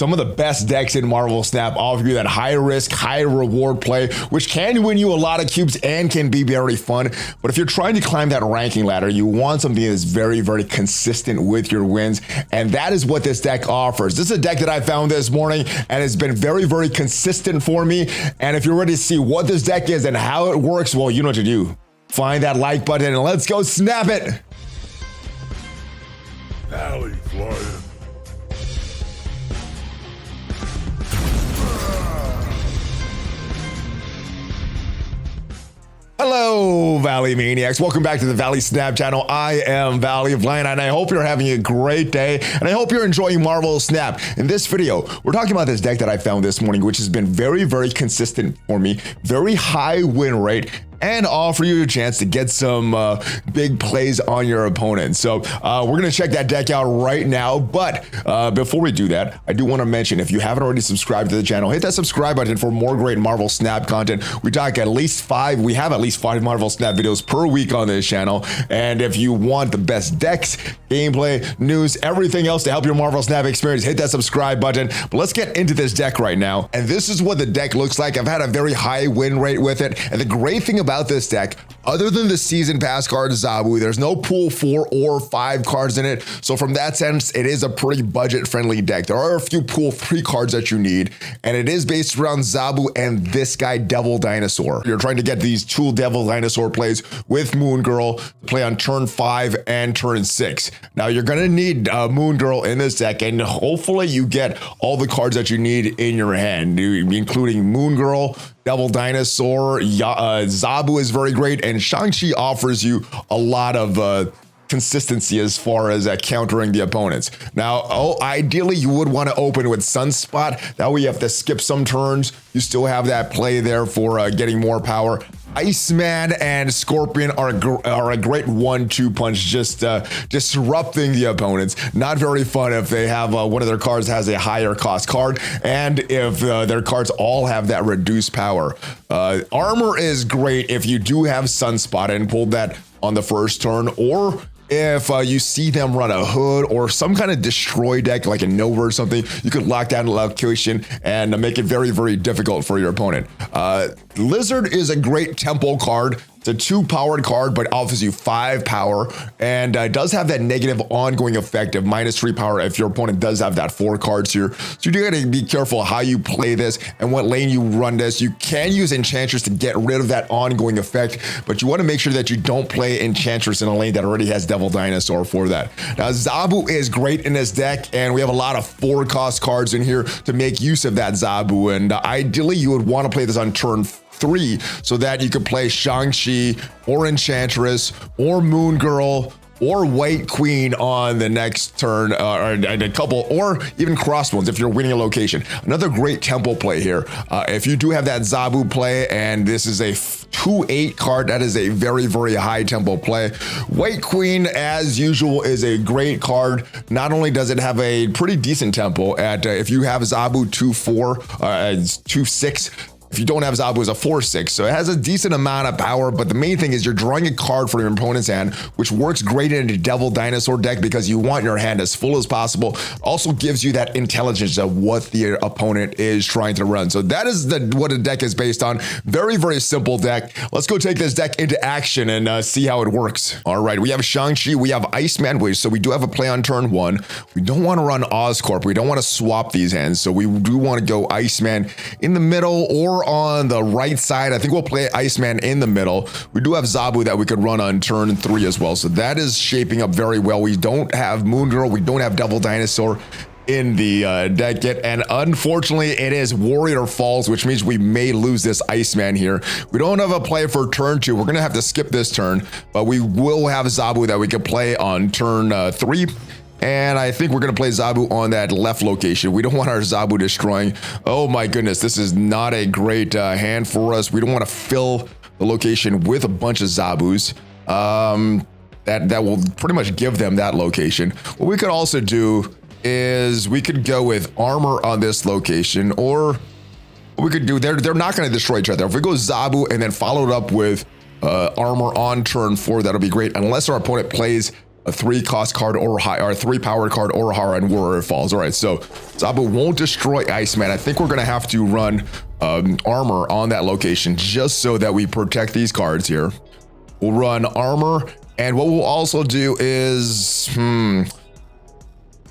some of the best decks in Marvel Snap offer you that high risk, high reward play, which can win you a lot of cubes and can be very fun. But if you're trying to climb that ranking ladder, you want something that's very, very consistent with your wins. And that is what this deck offers. This is a deck that I found this morning and it's been very, very consistent for me. And if you're ready to see what this deck is and how it works, well, you know what to do. Find that like button and let's go snap it. ValleyFlyin. Hello, Valley Maniacs. Welcome back to the Valley Snap channel. I am ValleyFlyin, and I hope you're having a great day, and I hope you're enjoying Marvel Snap. In this video, we're talking about this deck that I found this morning, which has been very, very consistent for me, very high win rate, and offer you a chance to get some big plays on your opponent. So we're gonna check that deck out right now. But before we do that, I do wanna mention, if you haven't already subscribed to the channel, hit that subscribe button for more great Marvel Snap content. We have at least five Marvel Snap videos per week on this channel. And if you want the best decks, gameplay, news, everything else to help your Marvel Snap experience, hit that subscribe button. But let's get into this deck right now. And this is what the deck looks like. I've had a very high win rate with it. And the great thing about this deck, other than the season pass card Zabu, there's no pool 4 or 5 cards in it. So from that sense, it is a pretty budget friendly deck. There are a few pool 3 cards that you need, and it is based around Zabu and this guy, Devil Dinosaur. You're trying to get these 2 Devil Dinosaur plays with Moon Girl to play on turn 5 and turn 6. Now you're gonna need Moon Girl in this deck, and hopefully you get all the cards that you need in your hand, including Moon Girl, Devil Dinosaur, Zabu is very great, and Shang-Chi offers you a lot of consistency as far as countering the opponents. Now, ideally, you would want to open with Sunspot. That way you have to skip some turns. You still have that play there for getting more power. Iceman and Scorpion are a great 1-2 punch, just disrupting the opponents. Not very fun if they have one of their cards has a higher cost card, and if their cards all have that reduced power. Armor is great if you do have Sunspot and pulled that on the first turn, or if you see them run a Hood or some kind of destroy deck like a Nova or something, you could lock down the location and make it very, very difficult for your opponent. Lizard is a great tempo card. It's a 2 powered card, but offers you 5 power, and does have that negative ongoing effect of -3 power if your opponent does have that 4 cards here. So you do gotta be careful how you play this and what lane you run this. You can use Enchantress to get rid of that ongoing effect, but you wanna make sure that you don't play Enchantress in a lane that already has Devil Dinosaur for that. Now, Zabu is great in this deck, and we have a lot of 4 cost cards in here to make use of that Zabu, and ideally you would wanna play this on turn 3 so that you could play Shang-Chi or Enchantress or Moon Girl or White Queen on the next turn, or a couple, or even Crossbones if you're winning a location. Another great tempo play here. If you do have that Zabu play, and this is a 2-8 card, that is a very, very high tempo play. White Queen, as usual, is a great card. Not only does it have a pretty decent tempo at, if you have Zabu 2-4, 2-6, if you don't have Zabu, it's a 4-6, so it has a decent amount of power, but the main thing is you're drawing a card from your opponent's hand, which works great in a Devil Dinosaur deck because you want your hand as full as possible. Also gives you that intelligence of what the opponent is trying to run. So that is what the deck is based on. Very, very simple deck. Let's go take this deck into action and see how it works. All right, we have Shang-Chi, we have Iceman, so we do have a play on turn 1. We don't want to run Oscorp. We don't want to swap these hands, so we do want to go Iceman in the middle or on the right side. I think we'll play Iceman in the middle. We do have Zabu that we could run on turn 3 as well, so that is shaping up very well. We don't have Moon Girl, we don't have Devil Dinosaur in the deck yet, and unfortunately it is Warrior Falls, which means we may lose this Iceman here. We don't have a play for turn 2. We're gonna have to skip this turn, but we will have Zabu that we could play on turn 3. And I think we're going to play Zabu on that left location. We don't want our Zabu destroying. Oh my goodness, this is not a great hand for us. We don't want to fill the location with a bunch of Zabus. That will pretty much give them that location. What we could also do is we could go with armor on this location, or what we could do, they're not going to destroy each other. If we go Zabu and then follow it up with armor on turn 4, that'll be great, unless our opponent plays a 3-cost card or high, or a 3-powered card or higher on Warrior Falls. All right, so Zabu won't destroy Iceman. I think we're gonna have to run armor on that location just so that we protect these cards here. We'll run armor, and what we'll also do is, I'm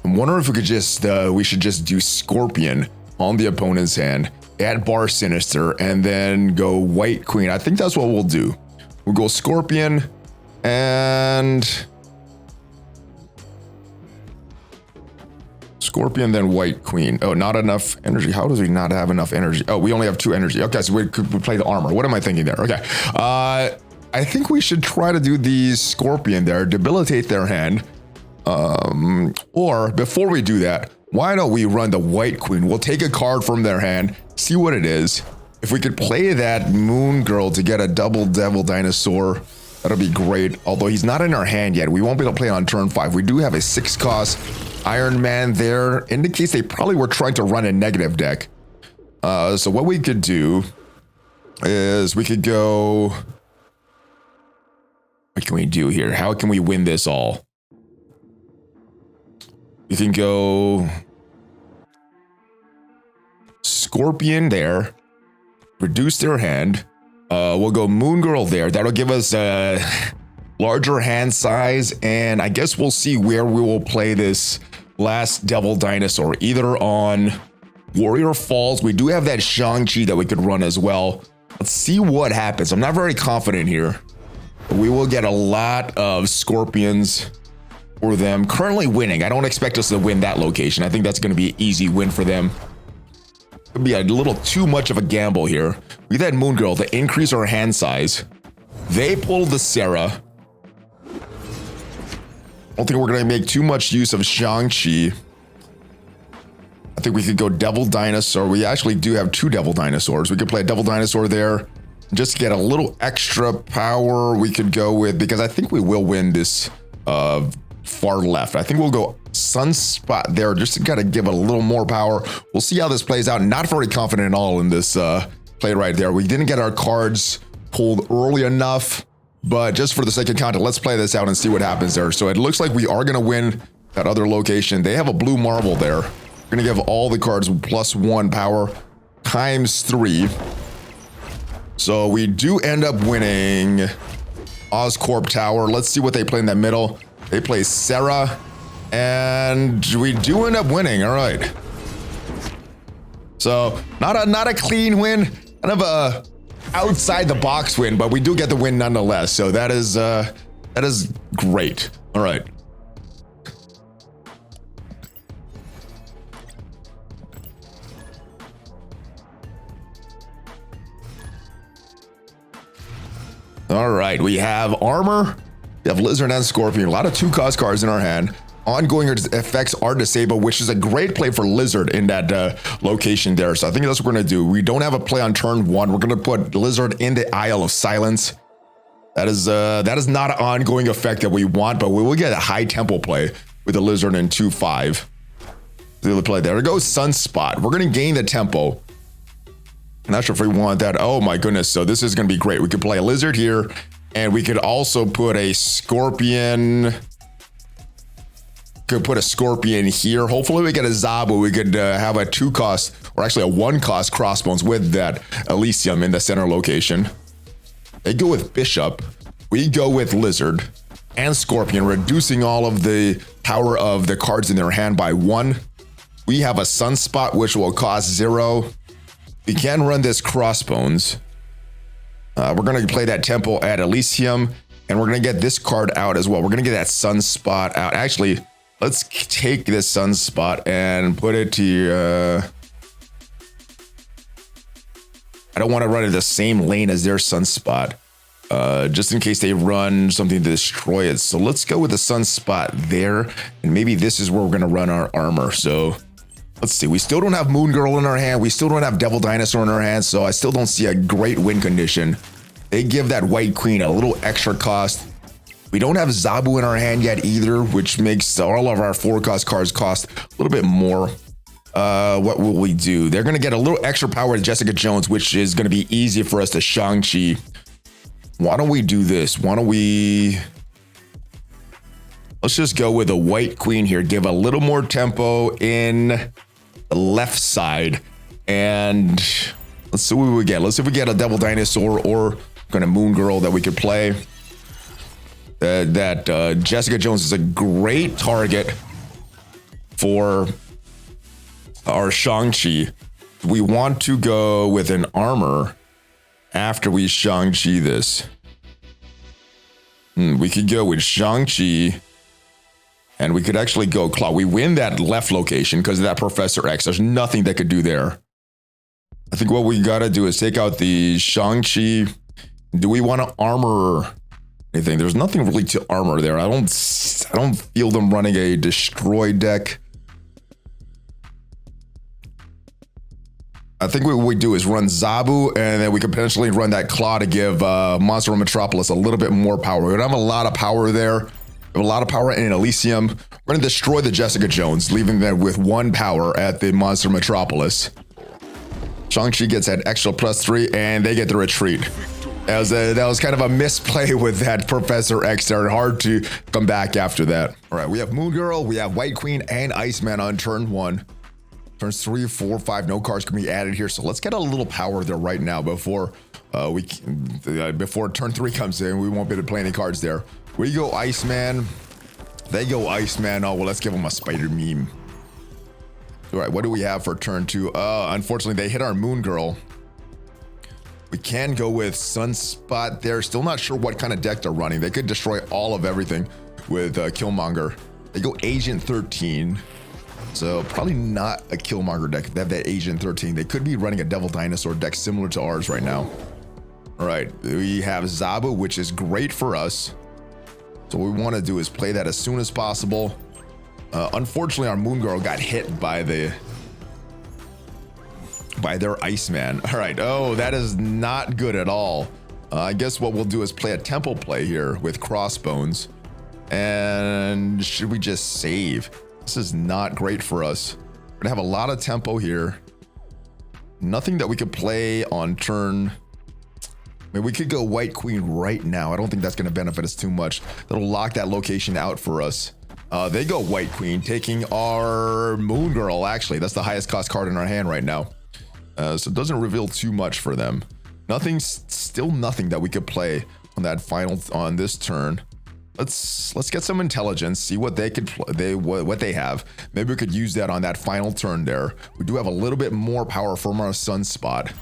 wondering if we could just, we should just do Scorpion on the opponent's hand, add Bar Sinister, and then go White Queen. I think that's what we'll do. We'll go Scorpion, and Scorpion, then White Queen. Oh, not enough energy. How does we not have enough energy? Oh, we only have 2 energy. Okay, so we play the armor. What am I thinking there? Okay. I think we should try to do the Scorpion there, debilitate their hand. Or before we do that, why don't we run the White Queen? We'll take a card from their hand, see what it is. If we could play that Moon Girl to get a double Devil Dinosaur, that'll be great. Although he's not in our hand yet, we won't be able to play on turn 5. We do have a 6-cost Iron Man there. Indicates they probably were trying to run a negative deck. So what we could do is we could go... What can we do here? How can we win this all? You can go Scorpion there, reduce their hand. We'll go Moon Girl there. That'll give us a larger hand size, and I guess we'll see where we will play this last Devil Dinosaur, either on Warrior Falls. We do have that Shang-Chi that we could run as well. Let's see what happens. I'm not very confident here. We will get a lot of Scorpions for them. Currently winning. I don't expect us to win that location. I think that's going to be an easy win for them. Could be a little too much of a gamble here. We had Moon Girl to increase our hand size. They pulled the Sarah. I don't think we're going to make too much use of Shang-Chi. I think we could go Devil Dinosaur. We actually do have 2 Devil Dinosaurs. We could play a Devil Dinosaur there. Just to get a little extra power, we could go with, because I think we will win this far left. I think we'll go Sunspot there just to kind of give it a little more power. We'll see how this plays out. Not very confident at all in this play right there. We didn't get our cards pulled early enough, but just for the sake of content, let's play this out and see what happens there. So it looks like we are going to win that other location. They have a blue marble there. We're going to give all the cards +1 power times 3. So we do end up winning Oscorp Tower. Let's see what they play in the middle. They play Sarah, and we do end up winning. All right. So not a clean win, kind of a outside the box win, but we do get the win nonetheless. So that is great. All right. All right, we have armor, we have lizard and scorpion, a lot of 2-cost cards in our hand. Ongoing effects are disabled, which is a great play for lizard in that location there. So I think that's what we're gonna do. We don't have a play on turn 1. We're gonna put lizard in the Isle of Silence. That is not an ongoing effect that we want, but we will get a high tempo play with the lizard in 2/5. The other play there goes Sunspot. We're gonna gain the tempo. I'm not sure if we want that. Oh my goodness. So this is going to be great. We could play a lizard here, and we could also put a scorpion. Could put a scorpion here. Hopefully we get a Zabu. We could have a 2-cost, or actually a 1-cost crossbones with that Elysium in the center location. They go with Bishop. We go with Lizard and Scorpion, reducing all of the power of the cards in their hand by 1. We have a Sunspot, which will cost 0. We can run this Crossbones. We're going to play that Temple at Elysium, and we're going to get this card out as well. We're going to get that Sunspot out. Actually, let's take this Sunspot and put it to... I don't want to run in the same lane as their Sunspot, just in case they run something to destroy it. So let's go with the Sunspot there, and maybe this is where we're going to run our armor. So... let's see, we still don't have Moon Girl in our hand. We still don't have Devil Dinosaur in our hand, so I still don't see a great win condition. They give that White Queen a little extra cost. We don't have Zabu in our hand yet either, which makes all of our 4-cost cards cost a little bit more. What will we do? They're going to get a little extra power to Jessica Jones, which is going to be easy for us to Shang-Chi. Why don't we do this? Why don't we... Let's just go with a white queen here. Give a little more tempo in the left side. And let's see what we get. Let's see if we get a Devil Dinosaur or kind of Moon Girl that we could play. Jessica Jones is a great target for our Shang-Chi. We want to go with an armor after we Shang-Chi this. We could go with Shang-Chi. And we could actually go Claw. We win that left location because of that Professor X. There's nothing that could do there. I think what we gotta do is take out the Shang-Chi. Do we want to armor anything? There's nothing really to armor there. I don't feel them running a destroy deck. I think what we do is run Zabu, and then we could potentially run that Claw to give Monster of Metropolis a little bit more power. We don't have a lot of power there. We have a lot of power in Elysium. We're going to destroy the Jessica Jones, leaving them with 1 power at the Monster Metropolis. Shang-Chi gets that extra +3, and they get the retreat. That was kind of a misplay with that Professor X there. Hard to come back after that. All right, we have Moon Girl, we have White Queen, and Iceman on turn 1. Turns 3, 4, 5, no cards can be added here. So let's get a little power there right now before before turn 3 comes in. We won't be able to play any cards there. We go Iceman. They go Iceman. Oh, well, let's give them a spider meme. All right, what do we have for turn 2? Unfortunately, they hit our Moon Girl. We can go with Sunspot there. Still not sure what kind of deck they're running. They could destroy all of everything with Killmonger. They go Agent 13. So probably not a Killmonger deck. They have that Agent 13. They could be running a Devil Dinosaur deck similar to ours right now. All right, we have Zabu, which is great for us. So what we want to do is play that as soon as possible. Unfortunately, our Moon Girl got hit by their Iceman. All right. Oh, that is not good at all. I guess what we'll do is play a tempo play here with Crossbones. And should we just save? This is not great for us. We're gonna have a lot of tempo here. Nothing that we could play on turn. I mean, we could go White Queen right now. I don't think that's going to benefit us too much. That'll lock that location out for us. They go White Queen, taking our Moon Girl, actually. That's the highest cost card in our hand right now. So it doesn't reveal too much for them. Still nothing that we could play on this turn. Let's get some intelligence, see what what they have. Maybe we could use that on that final turn there. We do have a little bit more power from our Sunspot.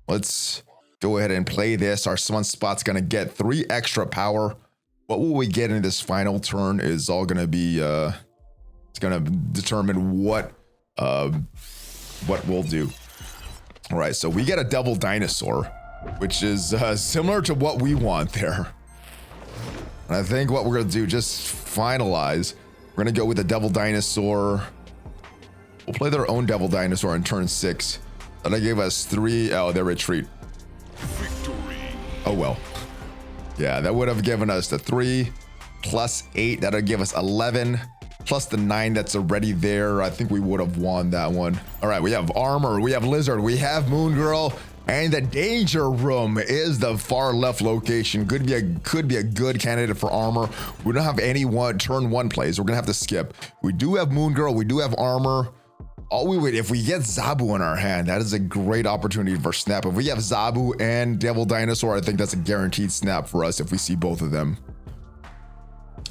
Let's go ahead and play this. Our Sunspot's gonna get 3 extra power. What will we get in this final turn is all gonna be it's gonna determine what we'll do. All right, so we get a Devil Dinosaur, which is similar to what we want there. And I think what we're gonna do, just finalize, we're gonna go with the Devil Dinosaur. We'll play their own Devil Dinosaur on turn 6. That'll give us 3. Oh, their retreat. Victory. Oh well. Yeah, that would have given us the 3 plus 8. That'll give us 11 plus the 9 that's already there. I think we would have won that one. All right, we have Armor, we have Lizard, we have Moon Girl, and the Danger Room is the far left location. Could be a good candidate for Armor. We don't have any turn 1 plays. We're gonna have to skip. We do have Moon Girl, we do have Armor. If we get Zabu in our hand, that is a great opportunity for snap. If we have Zabu and Devil Dinosaur, I think that's a guaranteed snap for us if we see both of them.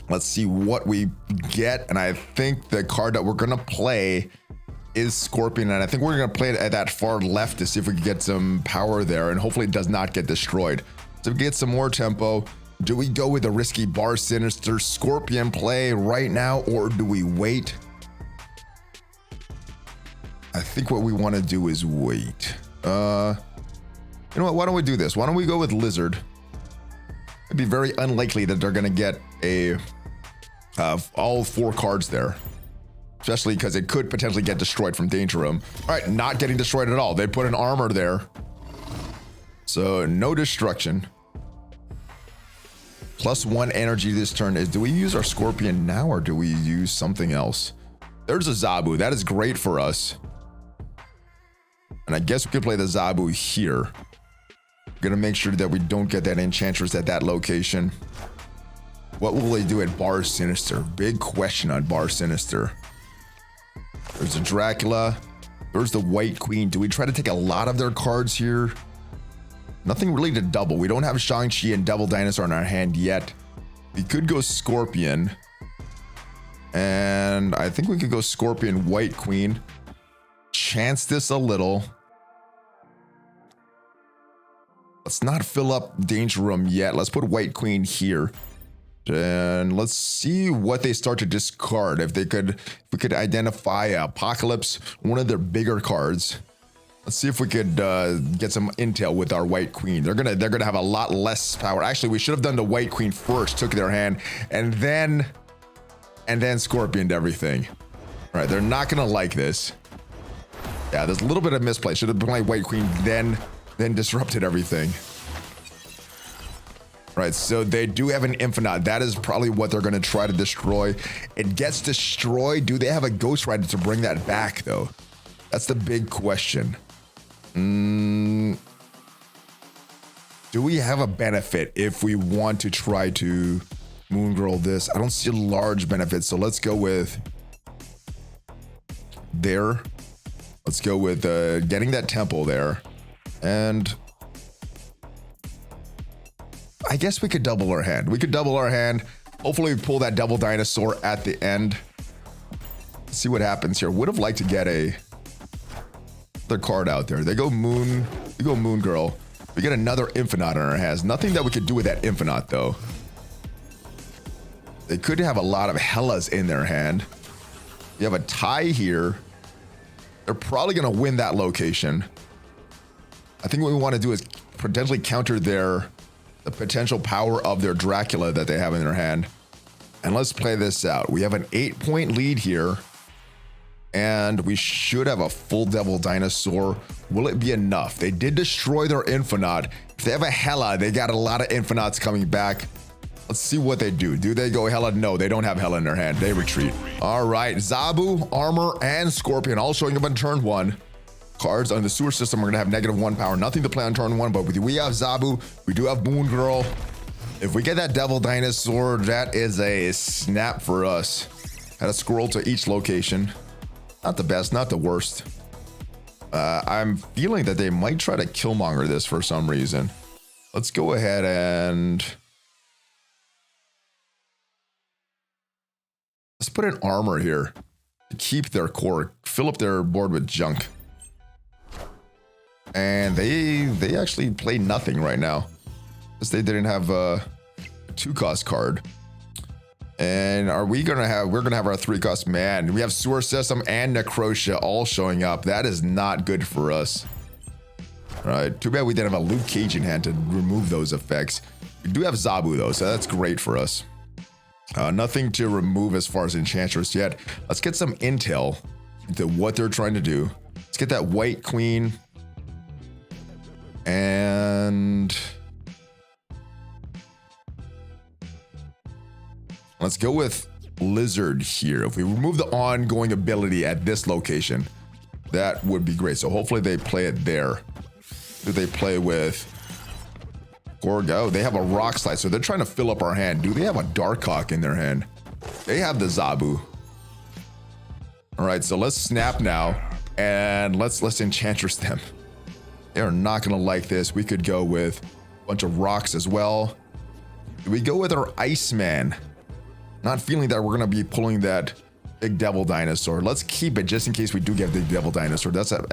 Let's see what we get. And I think the card that we're going to play is Scorpion. And I think we're going to play it at that far left to see if we can get some power there. And hopefully it does not get destroyed. So we get some more tempo. Do we go with the risky Bar Sinister Scorpion play right now, or do we wait? I think what we want to do is wait. You know what? Why don't we do this? Why don't we go with Lizard? It'd be very unlikely that they're going to get all 4 cards there. Especially because it could potentially get destroyed from Danger Room. All right, not getting destroyed at all. They put an Armor there. So no destruction. +1 energy this turn. Do we use our Scorpion now, or do we use something else? There's a Zabu. That is great for us. And I guess we could play the Zabu here. We're gonna make sure that we don't get that Enchantress at that location. What will they do at Bar Sinister? Big question on Bar Sinister. There's a Dracula. There's the White Queen. Do we try to take a lot of their cards here? Nothing really to double. We don't have Shang-Chi and Devil Dinosaur in our hand yet. We could go Scorpion. And I think we could go Scorpion, White Queen. Chance this a little. Let's not fill up Danger Room yet. Let's put White Queen here. And let's see what they start to discard. If we could identify Apocalypse, one of their bigger cards. Let's see if we could get some intel with our White Queen. They're gonna have a lot less power. Actually, we should have done the White Queen first, took their hand, and then Scorpioned everything. All right, they're not gonna like this. Yeah, there's a little bit of misplay. Should have played White Queen, then disrupted everything. Right, so they do have an Infinite. That is probably what they're going to try to destroy. It gets destroyed. Do they have a Ghost Rider to bring that back, though? That's the big question. Do we have a benefit if we want to try to Moon Girl this? I don't see a large benefit, so let's go with there. Let's go with getting that temple there. And I guess we could double our hand. We could double our hand. Hopefully we pull that Devil Dinosaur at the end. Let's see what happens here. Would have liked to get their card out there. They go Moon Girl. We get another Infinite in our hands. Nothing that we could do with that Infinite, though. They could have a lot of Hellas in their hand. You have a tie here. They're probably going to win that location. I think what we want to do is potentially counter the potential power of their Dracula that they have in their hand. And let's play this out. We have an 8-point lead here. And we should have a full Devil Dinosaur. Will it be enough? They did destroy their Infinite. If they have a Hela, they got a lot of Infinites coming back. Let's see what they do. Do they go Hela? No, they don't have Hela in their hand. They retreat. All right, Zabu, Armor, and Scorpion all showing up on turn 1. Cards on the sewer system are going to have -1 power. Nothing to play on turn 1, but we have Zabu. We do have Moon Girl. If we get that Devil Dinosaur, that is a snap for us. Add a scroll to each location. Not the best, not the worst. I'm feeling that they might try to Killmonger this for some reason. Let's go ahead and let's put an Armor here to keep their core, fill up their board with junk. And they actually play nothing right now because they didn't have a 2-cost card. And we're gonna have our 3-cost man. We have Sewer System and Necrotia all showing up. That is not good for us. All right, too bad we didn't have a Luke Cage in hand to remove those effects. We do have Zabu though, so that's great for us. Nothing to remove as far as Enchantress yet. Let's get some intel into what they're trying to do. Let's get that White Queen. And let's go with Lizard here. If we remove the ongoing ability at this location, that would be great. So hopefully they play it there. Do they play with Gorgo? They have a Rock Slide, so they're trying to fill up our hand. Do they have a Darkhawk in their hand? They have the Zabu. All right, so let's snap now, and let's Enchantress them. They are not going to like this. We could go with a bunch of rocks as well. Do we go with our Iceman? Not feeling that we're going to be pulling that big Devil Dinosaur. Let's keep it just in case we do get the Devil Dinosaur. That's some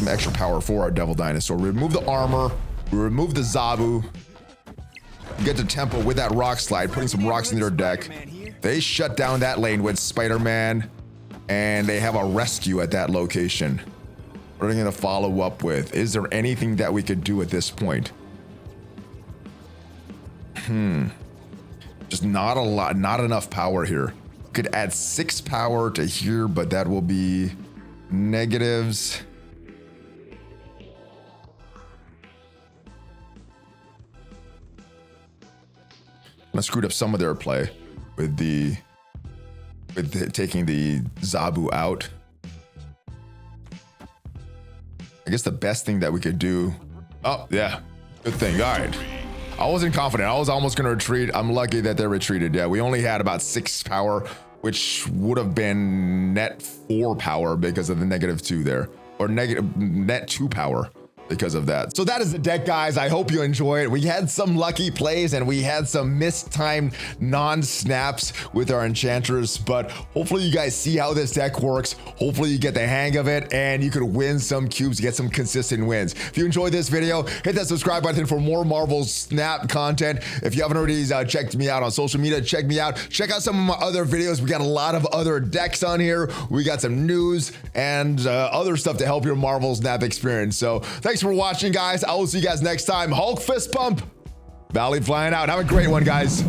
extra power for our Devil Dinosaur. We remove the Armor. We remove the Zabu. We get the Tempo with that Rock Slide, putting some rocks in their deck. They shut down that lane with Spider-Man, and they have a rescue at that location. What are they going to follow up with? Is there anything that we could do at this point? Just not a lot, not enough power here. Could add 6 power to here, but that will be negatives. I screwed up some of their play with taking the Zabu out. I guess the best thing that we could do. Oh, yeah. Good thing. All right. I wasn't confident. I was almost going to retreat. I'm lucky that they retreated. Yeah, we only had about 6 power, which would have been net 4 power because of the -2 there, or net 2 power because of that. So that is the deck, guys. I hope you enjoy it. We had some lucky plays and we had some mistimed non-snaps with our enchanters, but hopefully you guys see how this deck works. Hopefully you get the hang of it and you could win some cubes, get some consistent wins. If you enjoyed this video, hit that subscribe button for more Marvel Snap content. If you haven't already checked me out on social media, check me out. Check out some of my other videos. We got a lot of other decks on here. We got some news and other stuff to help your Marvel Snap experience. So thanks for watching, guys. I will see you guys next time. Hulk fist pump. ValleyFlyin out. Have a great one, guys.